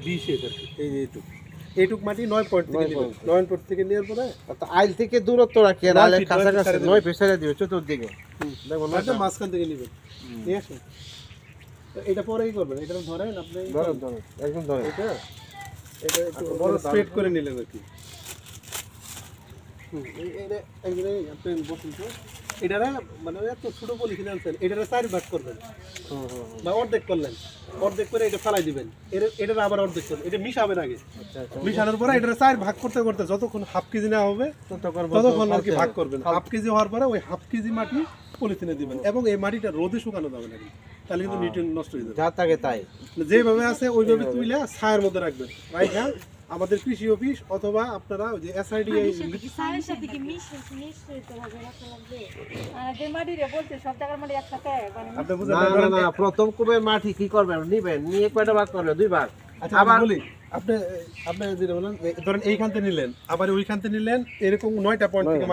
20 আর কি এইটুক মাটি 9 পয়েন্ট থেকে নেবেন 9 পয়েন্ট থেকে নেওয়ার পরে আইল থেকে দূরত্ব রাখি আর আইলের কাছাকাছি 9 ফিট ছেড়ে দিবে চতুর্দিকে দেখো একটা মাঝখান থেকে নেবেন নিয়ে আসুন এটা পরেই করবেন এটা ধরেন আপনি ধরো একদম ধরো এটা একটু বড় স্প্রেড করে নিলেন আর কি এটা এইগুলো আপনি বসুন তো এটারে মানে এত ছোট পলিথিন আনছেন এটারে 4 ভাগ করবেন বা অর্ধেক করলেন অর্ধেক করে এটা ফেলাই দিবেন এটা আবার অর্ধেক করবেন এটা মিশাবেন আগে মিশানোর পরে এটারে 4 ভাগ করতে করতে যতক্ষণ হাফ কেজি না হবে ততক্ষণ আর কি ভাগ করবেন হাফ কেজি হওয়ার পরে ওই হাফ কেজি মাটি পলিথিনে দিবেন এবং এই মাটিটা রোদে শুকানো যাবে না তাহলে কিন্তু নিউট্রিয়েন্ট নষ্ট হয়ে যাবে যা থাকে তাই যেভাবে আছে ওইভাবে তুইলে ছায়ার মধ্যে রাখবেন রাইট না আমাদের কৃষি অফিস অথবা আপনারা ওই যে এসআইডি সারের সাথে কি মিশতে হবে রাখতে লাগবে আর যে মাটি রে বলতে সব জায়গার মাটি একসাথে মানে আপনি বুঝেন না প্রথম কুবের মাটি কি করবেন নিবেন নিয়ে কয়টা ভাগ করবেন 2 ভাগ আচ্ছা আবার বলি আপনি যেটা বলেন ধরেন এইখান থেকে নিলেন আবার ওইখান থেকে নিলেন এরকম 9টা পয়েন্ট থেকে